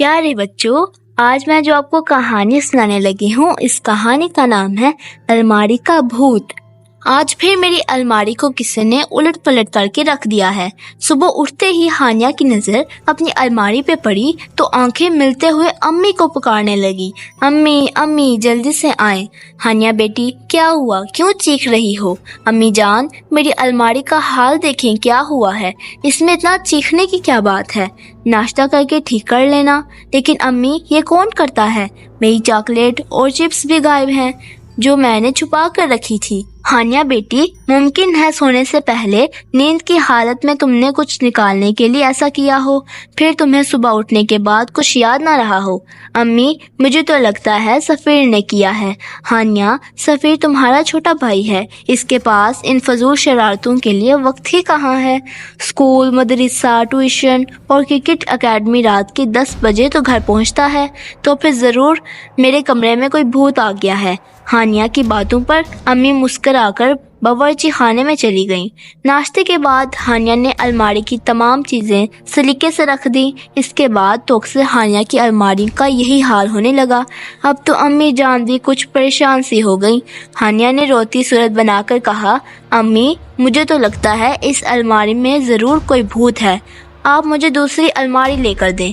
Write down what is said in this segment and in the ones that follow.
प्यारे बच्चों, आज मैं जो आपको कहानी सुनाने लगी हूँ, इस कहानी का नाम है अलमारी का भूत। आज फिर मेरी अलमारी को किसी ने उलट पलट करके रख दिया है। सुबह उठते ही हानिया की नजर अपनी अलमारी पे पड़ी तो आंखें मिलते हुए अम्मी को पुकारने लगी, अम्मी अम्मी जल्दी से आए। हानिया बेटी क्या हुआ, क्यों चीख रही हो? अम्मी जान मेरी अलमारी का हाल देखें, क्या हुआ है, इसमें इतना चीखने की क्या बात है, नाश्ता करके ठीक कर लेना। लेकिन अम्मी ये कौन करता है? मेरी चॉकलेट और चिप्स भी गायब हैं जो मैंने छुपा कर रखी थी। हानिया बेटी मुमकिन है सोने से पहले नींद की हालत में तुमने कुछ निकालने के लिए ऐसा किया हो, फिर तुम्हें सुबह उठने के बाद कुछ याद ना रहा हो। अम्मी मुझे तो लगता है सफीर ने किया है। हानिया सफीर तुम्हारा छोटा भाई है, इसके पास इन फजूल शरारतों के लिए वक्त ही कहाँ है। स्कूल, मदरसा, ट्यूशन और क्रिकेट एकेडमी रात के 10 बजे तो घर पहुँचता है, तो फिर ज़रूर मेरे कमरे में कोई भूत आ गया है। हानिया की बातों पर अम्मी मुस्कुराकर बावर्ची खाने में चली गईं। नाश्ते के बाद हानिया ने अलमारी की तमाम चीज़ें सलीके से रख दी। इसके बाद तो अक्सर हानिया की अलमारी का यही हाल होने लगा। अब तो अम्मी जान भी कुछ परेशान सी हो गई। हानिया ने रोती सूरत बनाकर कहा, अम्मी मुझे तो लगता है इस अलमारी में ज़रूर कोई भूत है, आप मुझे दूसरी अलमारी लेकर दें।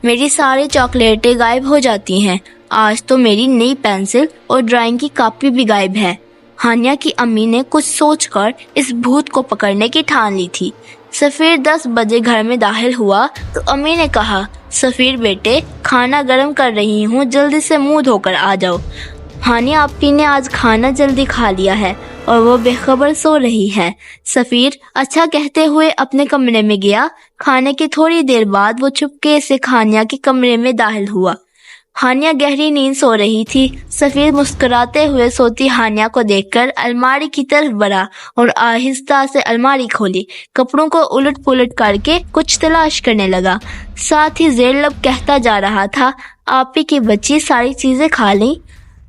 मेरी सारी चॉकलेटें गायब हो जाती हैं, आज तो मेरी नई पेंसिल और ड्राइंग की कॉपी भी गायब है। हानिया की अम्मी ने कुछ सोचकर इस भूत को पकड़ने की ठान ली थी। सफीर 10 बजे घर में दाखिल हुआ तो अम्मी ने कहा, सफीर बेटे खाना गर्म कर रही हूँ, जल्दी से मुंह धोकर आ जाओ। हानिया अप्पी ने आज खाना जल्दी खा लिया है और वो बेखबर सो रही है। सफीर अच्छा कहते हुए अपने कमरे में गया। खाने की थोड़ी देर बाद वो चुपके से हानिया के कमरे में दाखिल हुआ। हानिया गहरी नींद सो रही थी। सफीर मुस्कुराते हुए सोती हानिया को देखकर अलमारी की तरफ बढ़ा और आहिस्ता से अलमारी खोली। कपड़ों को उलट पुलट करके कुछ तलाश करने लगा। साथ ही जेर लब कहता जा रहा था, आपी की बच्ची सारी चीजें खा ली,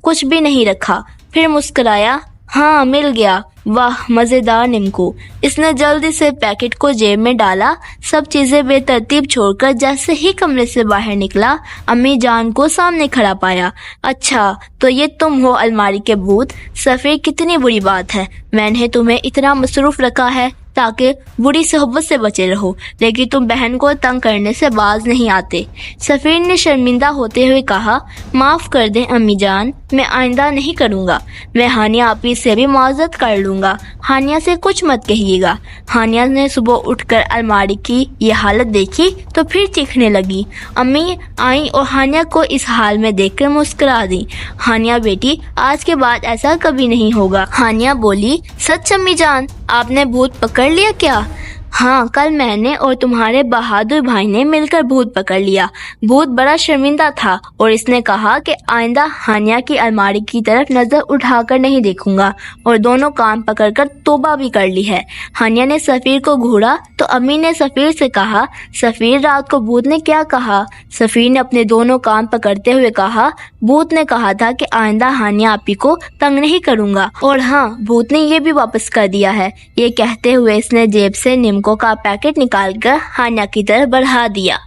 कुछ भी नहीं रखा। फिर मुस्कुराया, हाँ मिल गया, वाह मजेदार निम्को। इसने जल्दी से पैकेट को जेब में डाला। सब चीजें बेतरतीब छोड़कर जैसे ही कमरे से बाहर निकला, अम्मी जान को सामने खड़ा पाया। अच्छा तो ये तुम हो अलमारी के भूत। सफीर कितनी बुरी बात है, मैंने तुम्हें इतना मसरूफ रखा है ताकि बुरी सोहबत से बचे रहो, लेकिन तुम बहन को तंग करने से बाज नहीं आते। सफीर ने शर्मिंदा होते हुए कहा, माफ कर दें अम्मी जान, मैं आइंदा नहीं करूँगा। मैं हानिया आपी से भी माजरत कर लूँगा, हानिया से कुछ मत कहिएगा। हानिया ने सुबह उठकर अलमारी की ये हालत देखी तो फिर चीखने लगी। अम्मी आई और हानिया को इस हाल में देखकर मुस्कुरा दी। हानिया बेटी आज के बाद ऐसा कभी नहीं होगा। हानिया बोली, सच अम्मी जान, आपने भूत पकड़ लिया क्या? हाँ, कल मैंने और तुम्हारे बहादुर भाई ने मिलकर भूत पकड़ लिया। भूत बड़ा शर्मिंदा था और इसने कहा कि आइंदा हानिया की अलमारी की तरफ नजर उठाकर नहीं देखूंगा, और दोनों कान पकड़कर तौबा भी कर ली है। हानिया ने सफीर को घूरा तो अम्मी ने सफीर से कहा, सफीर रात को भूत ने क्या कहा? सफीर ने अपने दोनों कान पकड़ते हुए कहा, भूत ने कहा था कि आइंदा हानिया आपी को तंग नहीं करूंगा, और हाँ भूत ने ये भी वापस कर दिया है। ये कहते हुए इसने जेब से निम्को का पैकेट निकालकर हानिया की तरफ बढ़ा दिया।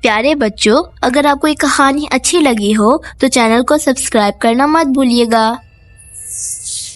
प्यारे बच्चों, अगर आपको ये कहानी अच्छी लगी हो तो चैनल को सब्सक्राइब करना मत भूलिएगा।